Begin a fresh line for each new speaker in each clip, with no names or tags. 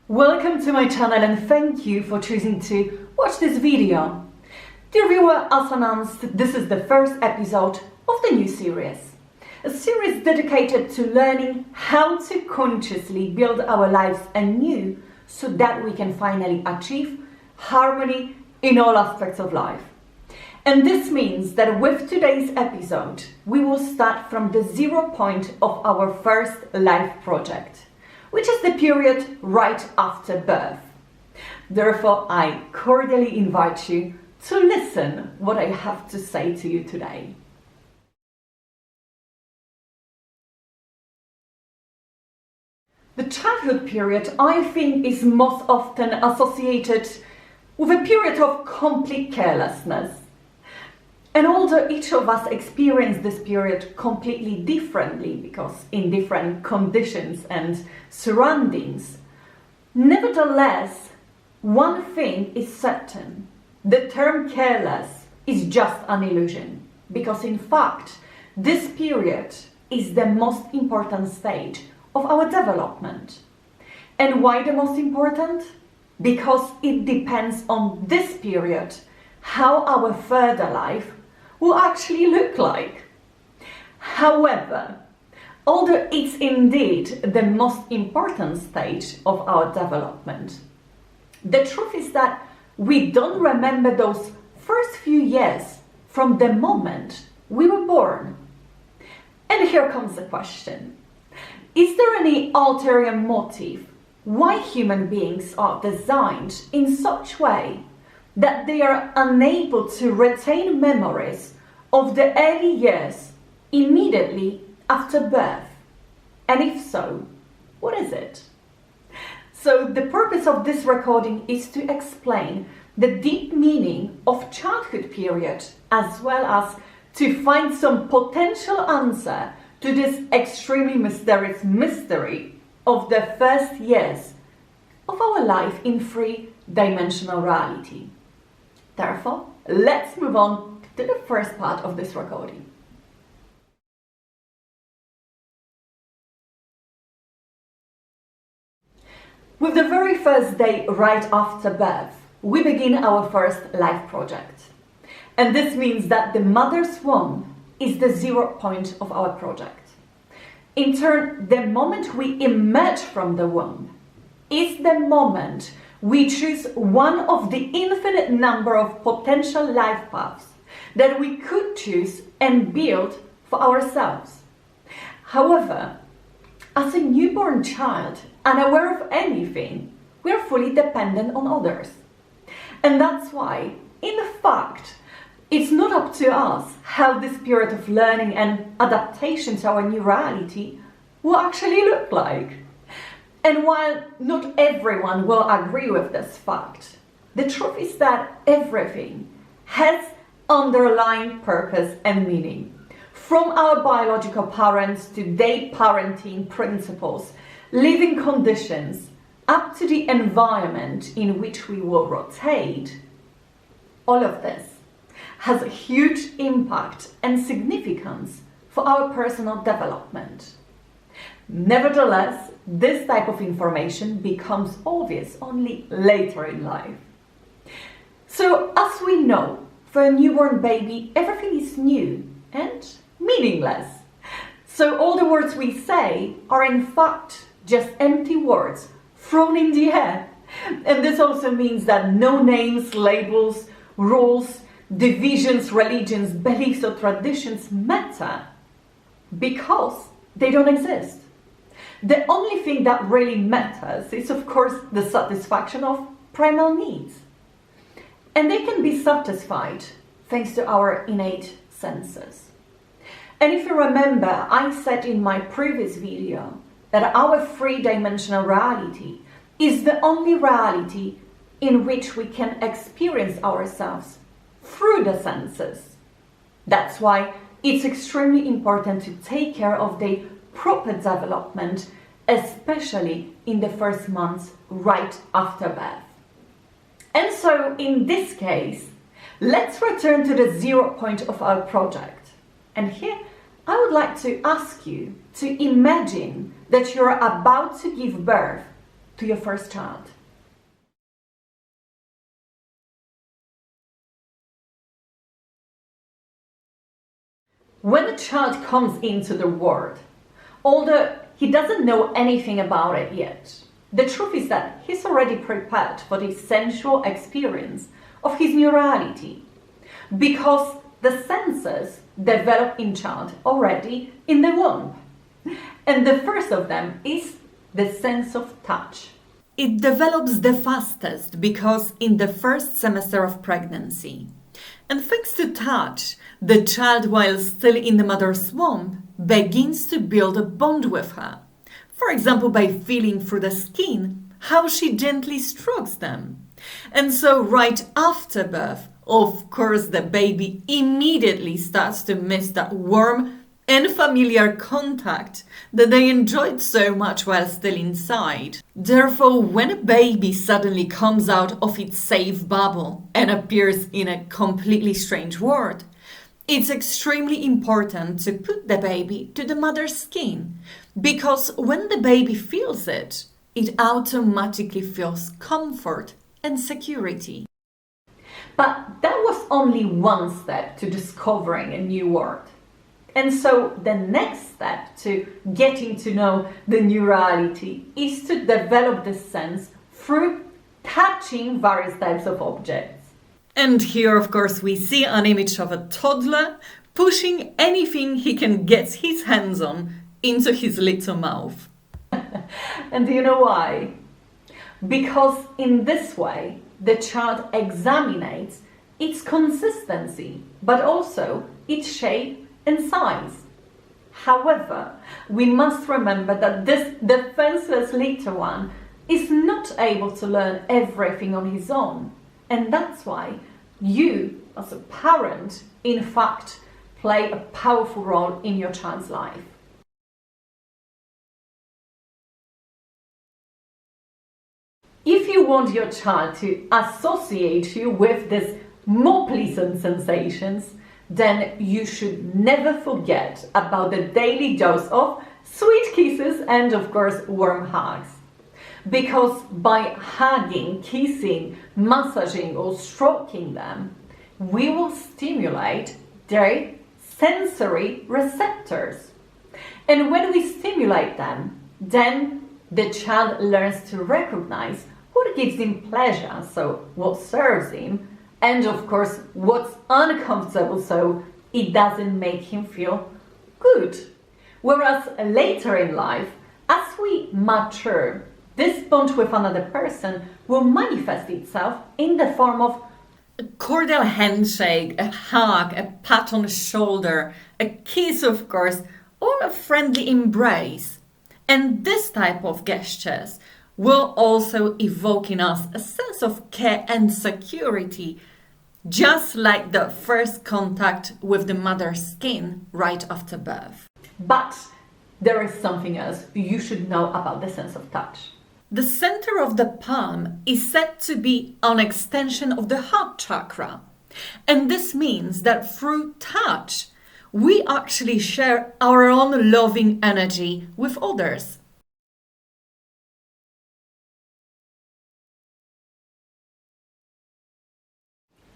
Welcome to my channel and thank you for choosing to watch this video. Dear viewer, as announced, this is the first episode of the new series. A series dedicated to learning how to consciously build our lives anew so that we can finally achieve harmony in all aspects of life. And this means that with today's episode, we will start from the 0 point of our first life project, which is the period right after birth. Therefore, I cordially invite you to listen what I have to say to you today. The childhood period, I think, is most often associated with a period of complete carelessness. And although each of us experience this period completely differently because in different conditions and surroundings, nevertheless, one thing is certain. The term careless is just an illusion because in fact, this period is the most important stage of our development. And why the most important? Because it depends on this period how our further life will actually look like. However, although it's indeed the most important stage of our development, the truth is that we don't remember those first few years from the moment we were born. And here comes the question. Is there any ulterior motive why human beings are designed in such a way that they are unable to retain memories of the early years immediately after birth? And if so, what is it? So the purpose of this recording is to explain the deep meaning of childhood period as well as to find some potential answer to this extremely mysterious mystery of the first years of our life in three-dimensional reality. Therefore, let's move on to the first part of this recording. With the very first day right after birth, we begin our first life project. And this means that the mother's womb is the 0 point of our project. In turn, the moment we emerge from the womb is the moment we choose one of the infinite number of potential life paths that we could choose and build for ourselves. However, as a newborn child, unaware of anything, we are fully dependent on others. And that's why, in fact, it's not up to us how this period of learning and adaptation to our new reality will actually look like. And while not everyone will agree with this fact, the truth is that everything has underlying purpose and meaning. From our biological parents to their parenting principles, living conditions, up to the environment in which we will rotate, all of this has a huge impact and significance for our personal development. Nevertheless, this type of information becomes obvious only later in life. So, as we know, for a newborn baby, everything is new and meaningless. So all the words we say are in fact just empty words thrown in the air. And this also means that no names, labels, rules, divisions, religions, beliefs or traditions matter because they don't exist. The only thing that really matters is, of course, the satisfaction of primal needs. And they can be satisfied thanks to our innate senses. And if you remember, I said in my previous video that our three-dimensional reality is the only reality in which we can experience ourselves through the senses. That's why it's extremely important to take care of the proper development, especially in the first months right after birth. And so in this case, let's return to the 0 point of our project. And here I would like to ask you to imagine that you're about to give birth to your first child. When a child comes into the world, although he doesn't know anything about it yet, the truth is that he's already prepared for the sensual experience of his new reality, because the senses develop in child already in the womb. And the first of them is the sense of touch. It develops the fastest because in the first semester of pregnancy. And thanks to touch, the child, while still in the mother's womb, begins to build a bond with her. For example, by feeling through the skin how she gently strokes them. And so right after birth, of course, the baby immediately starts to miss that warm and familiar contact that they enjoyed so much while still inside. Therefore, when a baby suddenly comes out of its safe bubble and appears in a completely strange world, it's extremely important to put the baby to the mother's skin, because when the baby feels it, it automatically feels comfort and security. But that was only one step to discovering a new world. And so the next step to getting to know the new reality is to develop this sense through touching various types of objects. And here, of course, we see an image of a toddler pushing anything he can get his hands on into his little mouth. And do you know why? Because in this way, the child examines its consistency, but also its shape and size. However, we must remember that this defenseless little one is not able to learn everything on his own. And that's why you, as a parent, in fact, play a powerful role in your child's life. If you want your child to associate you with these more pleasant sensations, then you should never forget about the daily dose of sweet kisses and, of course, warm hugs. Because by hugging, kissing, massaging or stroking them, we will stimulate their sensory receptors. And when we stimulate them, then the child learns to recognize what gives him pleasure, so what serves him, and of course what's uncomfortable, so it doesn't make him feel good. Whereas later in life, as we mature, this bond with another person will manifest itself in the form of a cordial handshake, a hug, a pat on the shoulder, a kiss, of course, or a friendly embrace. And this type of gestures will also evoke in us a sense of care and security, just like the first contact with the mother's skin right after birth. But there is something else you should know about the sense of touch. The center of the palm is said to be an extension of the heart chakra. And this means that through touch, we actually share our own loving energy with others.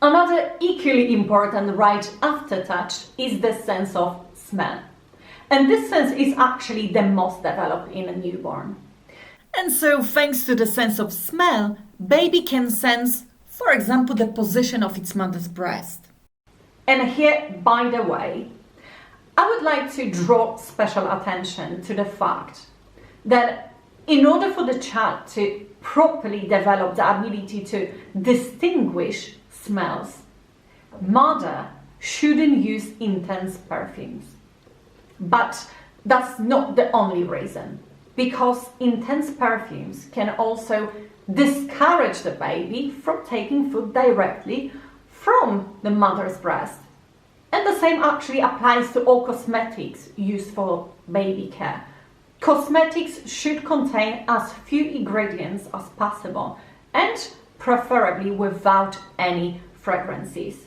Another equally important right after touch is the sense of smell. And this sense is actually the most developed in a newborn. And so, thanks to the sense of smell, baby can sense, for example, the position of its mother's breast. And here, by the way, I would like to draw special attention to the fact that in order for the child to properly develop the ability to distinguish smells, mother shouldn't use intense perfumes. But that's not the only reason, because intense perfumes can also discourage the baby from taking food directly from the mother's breast. And the same actually applies to all cosmetics used for baby care. Cosmetics should contain as few ingredients as possible, and preferably without any fragrances.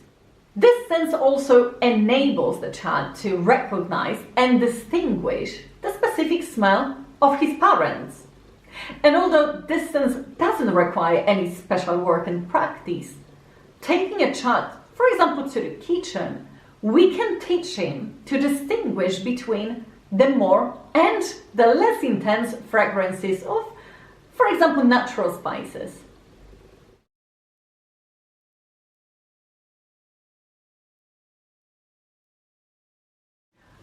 This sense also enables the child to recognize and distinguish the specific smell of his parents. And although this sense doesn't require any special work and practice, taking a child, for example, to the kitchen, we can teach him to distinguish between the more and the less intense fragrances of, for example, natural spices.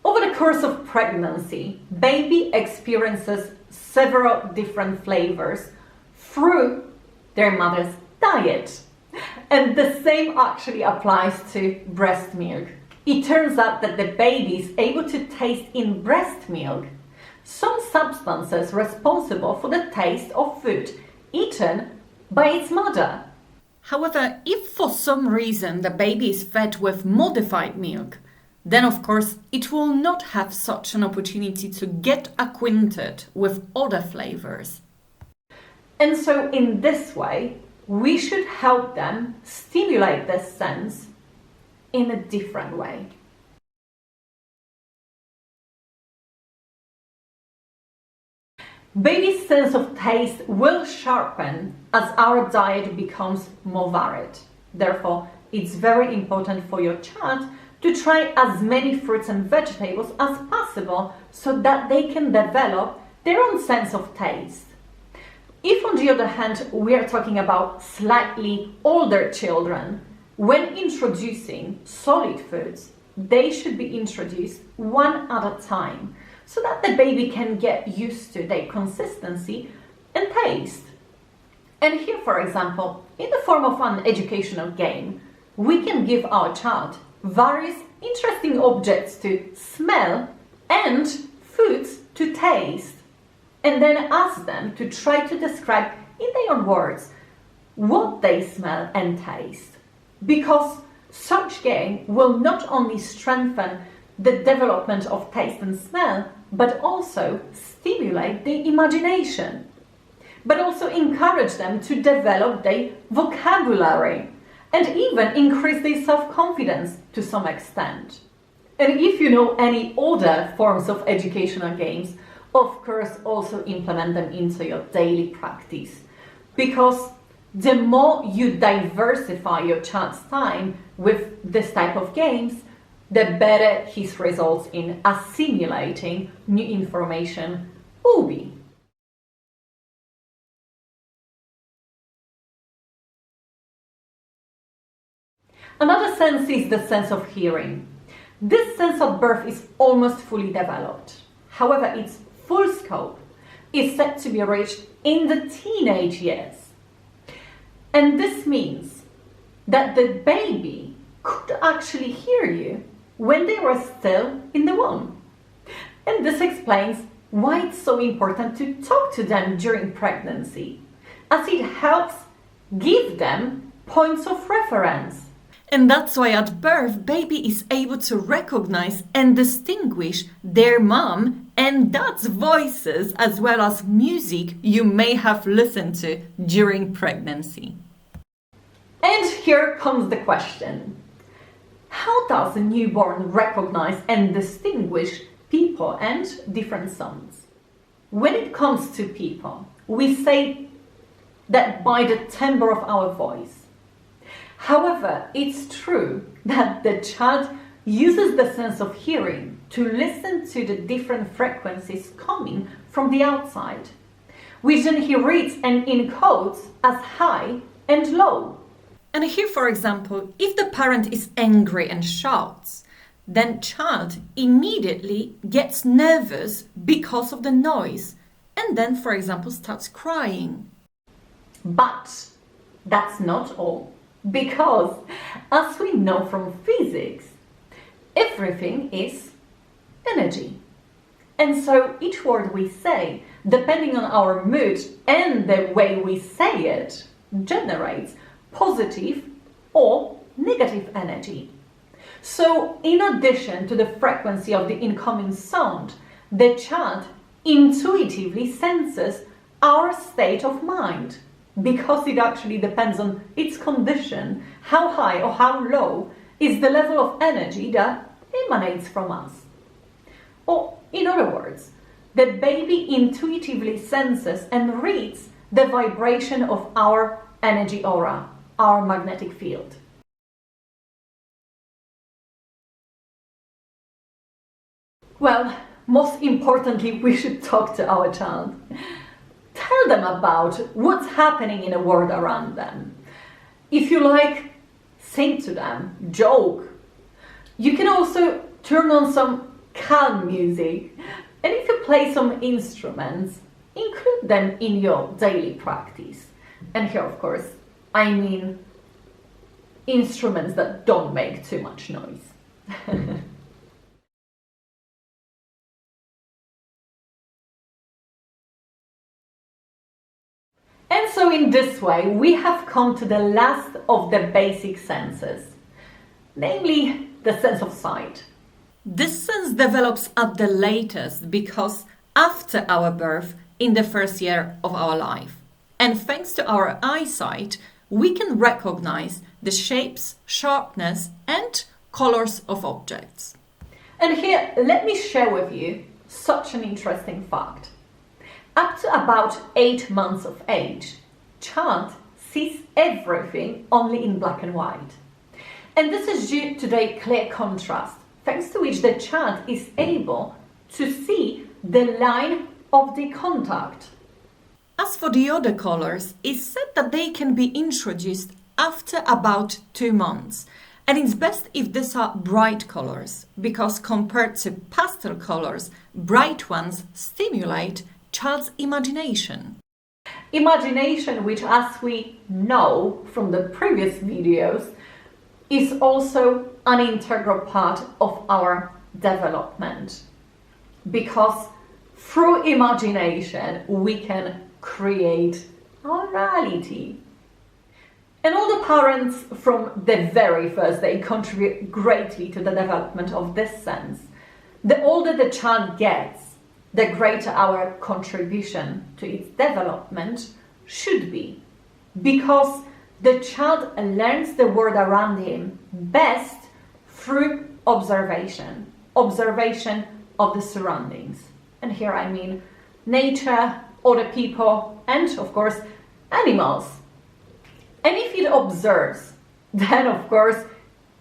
Over the course of pregnancy, baby experiences several different flavors through their mother's diet. And the same actually applies to breast milk. It turns out that the baby is able to taste in breast milk some substances responsible for the taste of food eaten by its mother. However, if for some reason the baby is fed with modified milk, then of course it will not have such an opportunity to get acquainted with other flavors. And so in this way, we should help them stimulate this sense in a different way. Baby's sense of taste will sharpen as our diet becomes more varied. Therefore, it's very important for your child to try as many fruits and vegetables as possible so that they can develop their own sense of taste. If, on the other hand, we are talking about slightly older children, when introducing solid foods, they should be introduced one at a time so that the baby can get used to their consistency and taste. And here, for example, in the form of an educational game, we can give our child various interesting objects to smell and foods to taste, and then ask them to try to describe in their own words what they smell and taste. Because such game will not only strengthen the development of taste and smell, but also stimulate their imagination, but also encourage them to develop their vocabulary and even increase their self-confidence to some extent. And if you know any other forms of educational games, of course also implement them into your daily practice, because the more you diversify your child's time with this type of games, the better his results in assimilating new information will be. Another sense is the sense of hearing. This sense at birth is almost fully developed. However, its full scope is set to be reached in the teenage years. And this means that the baby could actually hear you when they were still in the womb. And this explains why it's so important to talk to them during pregnancy, as it helps give them points of reference. And that's why at birth, baby is able to recognize and distinguish their mom and dad's voices, as well as music you may have listened to during pregnancy. And here comes the question. How does a newborn recognize and distinguish people and different sounds? When it comes to people, we say that by the timbre of our voice. However, it's true that the child uses the sense of hearing to listen to the different frequencies coming from the outside, which then he reads and encodes as high and low. And here, for example, if the parent is angry and shouts, then child immediately gets nervous because of the noise and then, for example, starts crying. But that's not all, because as we know from physics, everything is energy. And so each word we say, depending on our mood and the way we say it, generates positive or negative energy. So in addition to the frequency of the incoming sound, the child intuitively senses our state of mind, because it actually depends on its condition, how high or how low is the level of energy that emanates from us. Or in other words, the baby intuitively senses and reads the vibration of our energy aura, our magnetic field. Well, most importantly, we should talk to our child. Tell them about what's happening in the world around them. If you like, sing to them, joke. You can also turn on some calm music, and if you play some instruments, include them in your daily practice. And here, of course, I mean instruments that don't make too much noise. And so in this way, we have come to the last of the basic senses, namely the sense of sight. This sense develops at the latest because after our birth, in the first year of our life. And thanks to our eyesight, we can recognize the shapes, sharpness, and colors of objects. And here, let me share with you such an interesting fact. Up to about 8 months of age, child sees everything only in black and white. And this is due to the clear contrast, thanks to which the child is able to see the line of the contact. As for the other colors, it's said that they can be introduced after about 2 months. And it's best if these are bright colors, because compared to pastel colors, bright ones stimulate child's imagination. Imagination, which, as we know from the previous videos, is also an integral part of our development. Because through imagination, we can create our reality. And all the parents from the very first day contribute greatly to the development of this sense. The older the child gets, the greater our contribution to its development should be, because the child learns the world around him best through observation of the surroundings. And here I mean nature, other people, and of course animals. And if it observes, then of course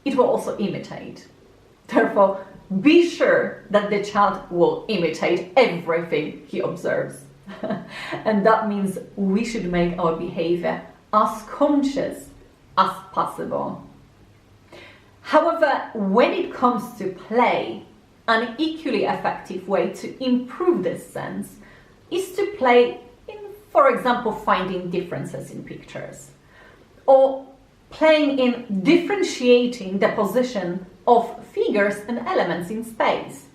it will also imitate. Therefore, be sure that the child will imitate everything he observes. And that means we should make our behavior as conscious as possible. However, when it comes to play, an equally effective way to improve this sense is to play in, for example, finding differences in pictures, or playing in differentiating the position of figures and elements in space.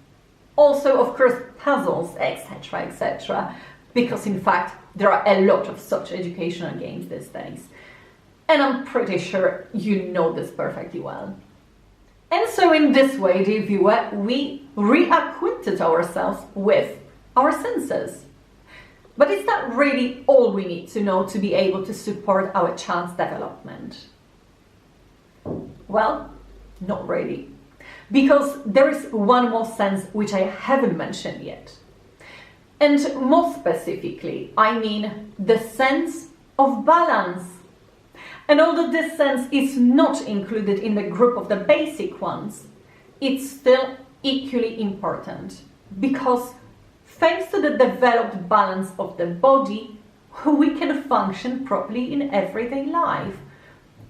Also, of course, puzzles, etc., etc., because in fact there are a lot of such educational games these days. And I'm pretty sure you know this perfectly well. And so in this way, dear viewer, we reacquainted ourselves with our senses. But is that really all we need to know to be able to support our child's development? Well, not really. Because there is one more sense which I haven't mentioned yet. And more specifically, I mean the sense of balance. And although this sense is not included in the group of the basic ones, it's still equally important, because thanks to the developed balance of the body, we can function properly in everyday life.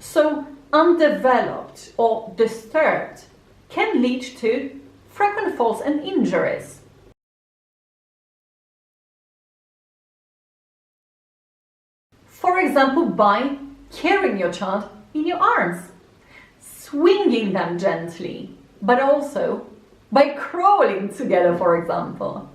So undeveloped or disturbed can lead to frequent falls and injuries. For example, by carrying your child in your arms, swinging them gently, but also by crawling together, for example.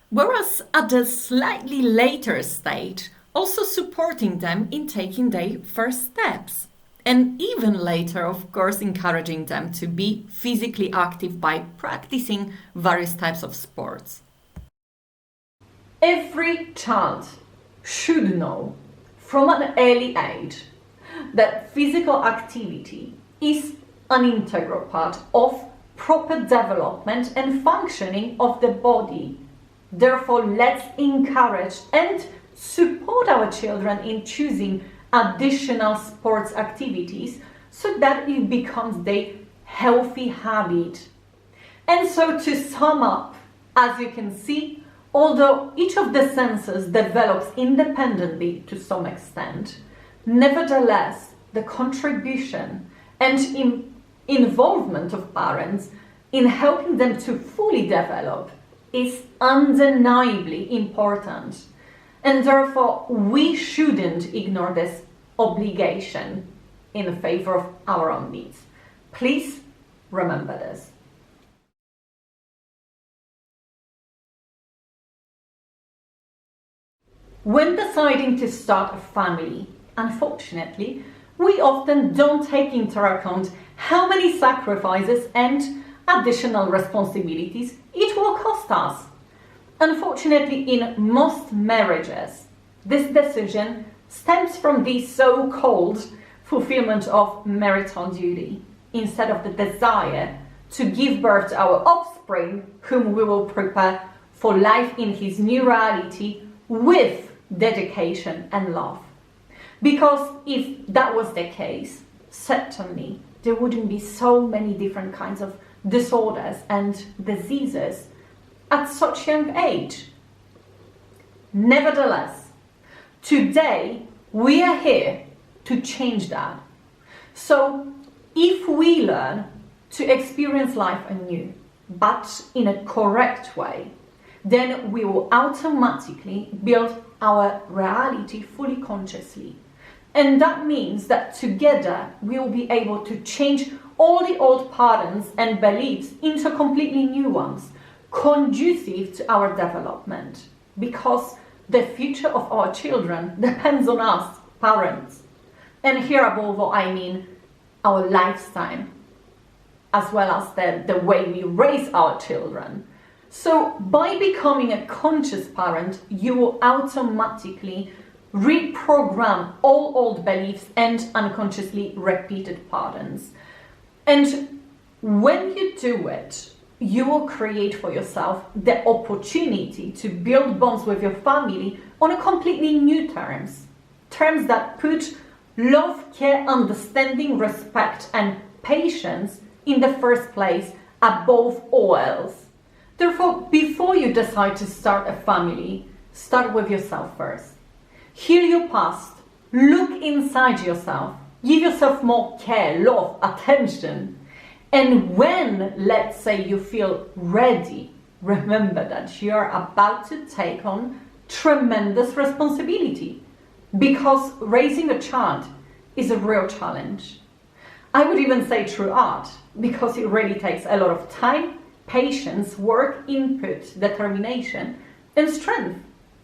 Whereas at a slightly later stage, also supporting them in taking their first steps. And even later, of course, encouraging them to be physically active by practicing various types of sports. Every child should know from an early age that physical activity is an integral part of proper development and functioning of the body. Therefore, let's encourage and support our children in choosing additional sports activities so that it becomes a healthy habit. And so to sum up, as you can see, although each of the senses develops independently to some extent, nevertheless, the contribution and involvement of parents in helping them to fully develop is undeniably important. And therefore, we shouldn't ignore this obligation in favor of our own needs. Please remember this. When deciding to start a family, unfortunately, we often don't take into account how many sacrifices and additional responsibilities it will cost us. Unfortunately, in most marriages, this decision stems from the so-called fulfillment of marital duty, instead of the desire to give birth to our offspring, whom we will prepare for life in his new reality with dedication and love. Because if that was the case, certainly there wouldn't be so many different kinds of disorders and diseases at such young age. Nevertheless, today we are here to change that. So if we learn to experience life anew, but in a correct way, then we will automatically build our reality fully consciously. And that means that together we will be able to change all the old patterns and beliefs into completely new ones, conducive to our development. Because the future of our children depends on us, parents. And here above all, I mean our lifestyle, as well as the way we raise our children. So by becoming a conscious parent, you will automatically reprogram all old beliefs and unconsciously repeated patterns. And when you do it, you will create for yourself the opportunity to build bonds with your family on a completely new terms that put love, care, understanding, respect, and patience in the first place above all else. Therefore, before you decide to start a family, start with yourself first. Heal your past, look inside yourself, give yourself more care, love, attention. And when, let's say, you feel ready, remember that you're about to take on tremendous responsibility, because raising a child is a real challenge. I would even say true art, because it really takes a lot of time, patience, work, input, determination, and strength.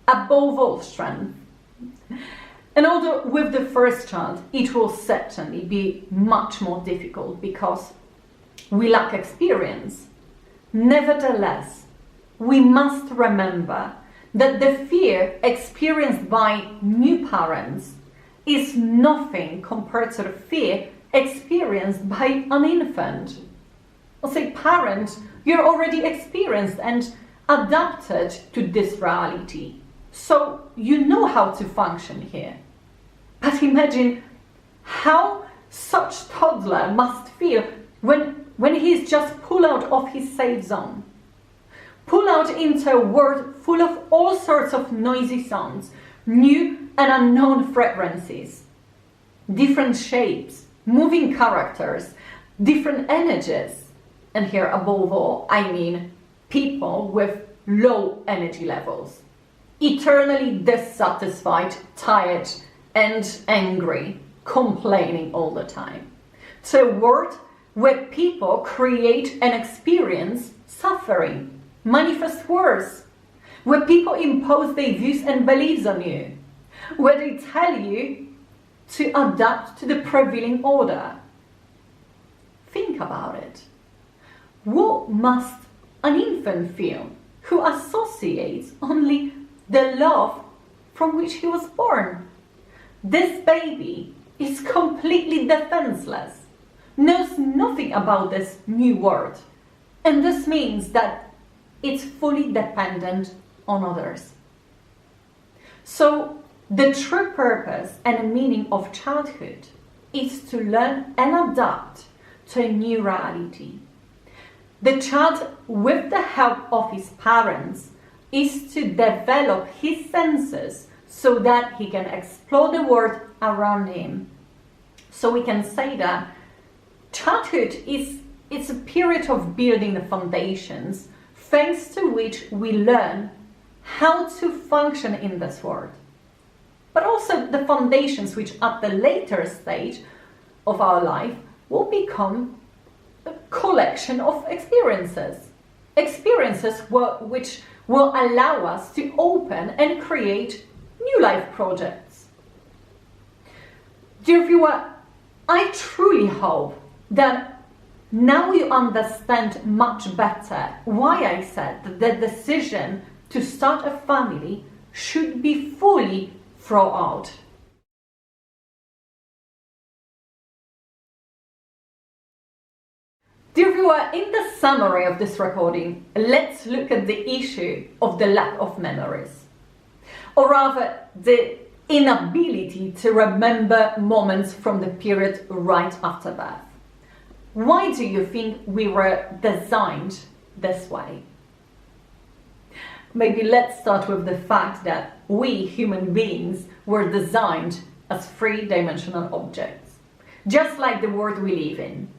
Above all, strength. And although with the first child, it will certainly be much more difficult because we lack experience. Nevertheless, we must remember that the fear experienced by new parents is nothing compared to the fear experienced by an infant. I'll say, parent, you're already experienced and adapted to this reality, so you know how to function here. But imagine how such toddler must feel when he's just pulled out of his safe zone, pulled out into a world full of all sorts of noisy sounds, new and unknown fragrances, different shapes, moving characters, different energies. And here above all, I mean people with low energy levels, eternally dissatisfied, tired and angry, complaining all the time. To a world where people create and experience suffering, manifest worse, where people impose their views and beliefs on you, where they tell you to adapt to the prevailing order. Think about it. What must an infant feel who associates only the love from which he was born? This baby is completely defenseless, knows nothing about this new world, and this means that it's fully dependent on others. So the true purpose and meaning of childhood is to learn and adapt to a new reality. The child, with the help of his parents, is to develop his senses so that he can explore the world around him. So we can say that childhood it's a period of building the foundations, thanks to which we learn how to function in this world. But also the foundations which at the later stage of our life will become a collection of experiences. Experiences which will allow us to open and create new life projects. Dear viewer, I truly hope that now you understand much better why I said that the decision to start a family should be fully thrown out. Dear viewer, in the summary of this recording, let's look at the issue of the lack of memories, or rather the inability to remember moments from the period right after birth. Why do you think we were designed this way? Maybe let's start with the fact that we human beings were designed as three-dimensional objects, just like the world we live in.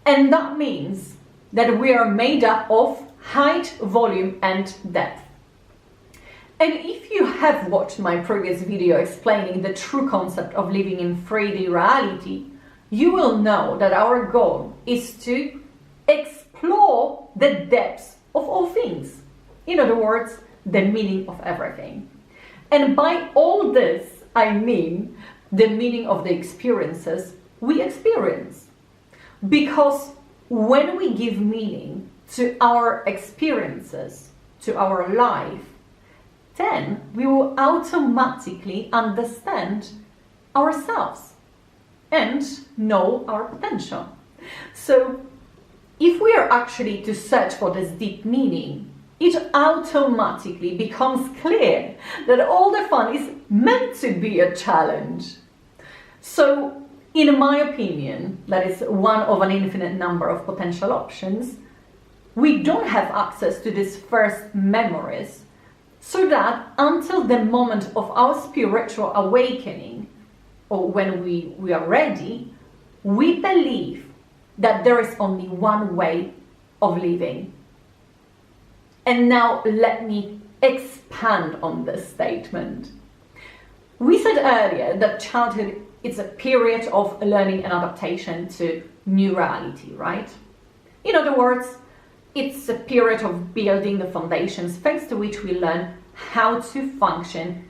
And that means that we are made up of height, volume and depth. And if you have watched my previous video explaining the true concept of living in 3D reality, you will know that our goal is to explore the depths of all things. In other words, the meaning of everything. And by all this, I mean the meaning of the experiences we experience. Because when we give meaning to our experiences, to our life, then we will automatically understand ourselves and know our potential. So if we are actually to search for this deep meaning, it automatically becomes clear that all the fun is meant to be a challenge. So in my opinion, that is one of an infinite number of potential options, we don't have access to these first memories, so that until the moment of our spiritual awakening, or when we are ready, we believe that there is only one way of living. And now let me expand on this statement. We said earlier that childhood is a period of learning and adaptation to new reality, right? In other words, it's a period of building the foundations thanks to which we learn how to function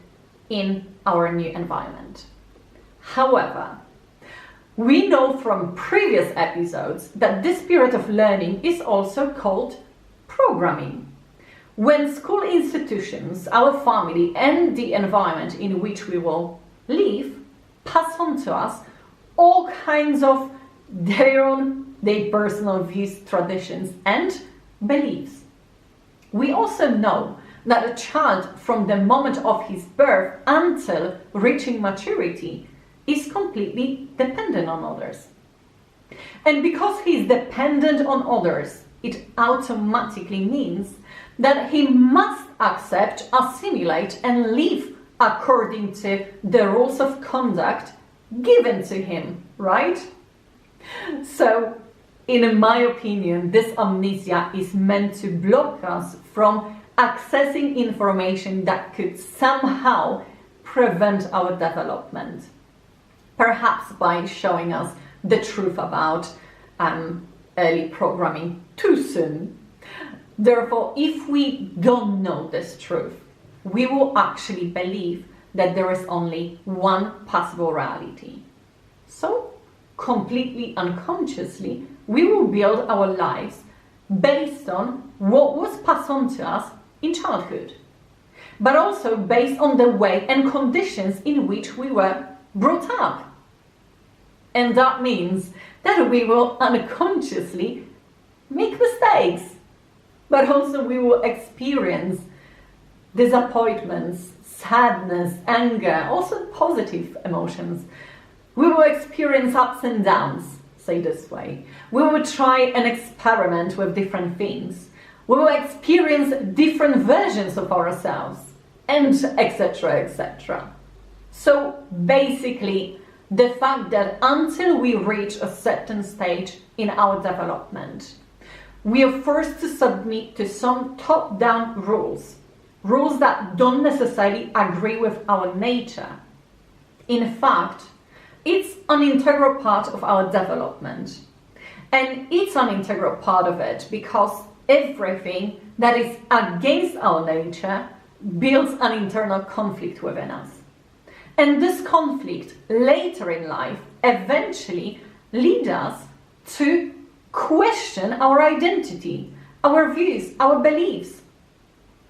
in our new environment. However, we know from previous episodes that this period of learning is also called programming. When school institutions, our family and the environment in which we will live pass on to us all kinds of their personal views, traditions and beliefs. We also know that a child from the moment of his birth until reaching maturity is completely dependent on others. And because he is dependent on others, it automatically means that he must accept, assimilate and live according to the rules of conduct given to him, right? So, in my opinion, this amnesia is meant to block us from accessing information that could somehow prevent our development. Perhaps by showing us the truth about early programming too soon. Therefore, if we don't know this truth, we will actually believe that there is only one possible reality. So, completely unconsciously, we will build our lives based on what was passed on to us in childhood, but also based on the way and conditions in which we were brought up. And that means that we will unconsciously make mistakes, but also we will experience disappointments, sadness, anger, also positive emotions. We will experience ups and downs, say this way. We will try and experiment with different things. We will experience different versions of ourselves, and etc., etc. So basically, the fact that until we reach a certain stage in our development, we are forced to submit to some top-down rules that don't necessarily agree with our nature. In fact, it's an integral part of our development. And it's an integral part of it because everything that is against our nature builds an internal conflict within us. And this conflict later in life eventually leads us to question our identity, our views, our beliefs.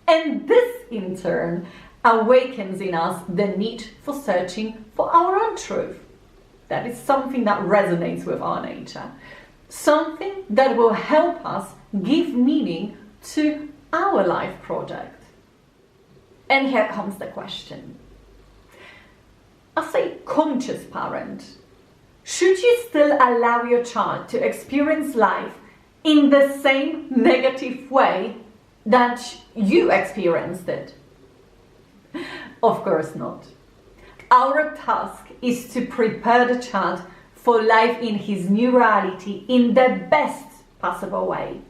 And this in turn awakens in us the need for searching for our own truth. That is something that resonates with our nature. Something that will help us give meaning to our life project. And here comes the question. As a conscious parent, should you still allow your child to experience life in the same negative way that you experienced it? Of course not. Our task is to prepare the child for life in his new reality in the best possible way,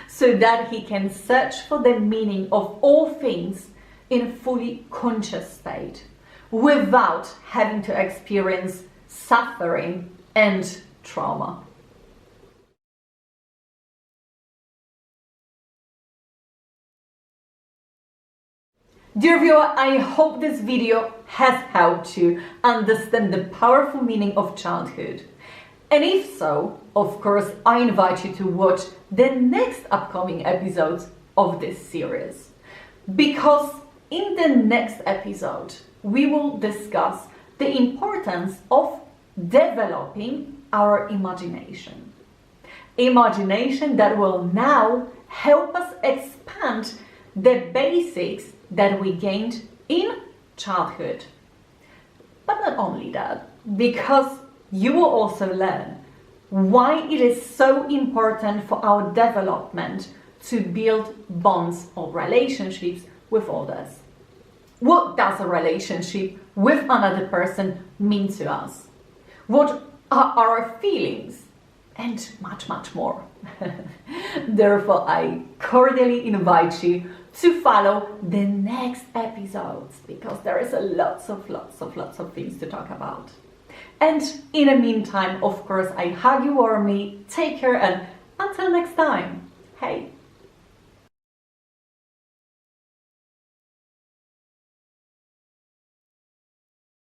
so that he can search for the meaning of all things in a fully conscious state, without having to experience suffering and trauma. Dear viewer, I hope this video has helped you understand the powerful meaning of childhood. And if so, of course, I invite you to watch the next upcoming episodes of this series. Because in the next episode, we will discuss the importance of developing our imagination. Imagination that will now help us expand the basics that we gained in childhood. But not only that, because you will also learn why it is so important for our development to build bonds or relationships with others. What does a relationship with another person mean to us? What are our feelings? And much, much more. Therefore, I cordially invite you to follow the next episodes, because there is lots of things to talk about. And in the meantime, of course, I hug you warmly, take care, and until next time, hey.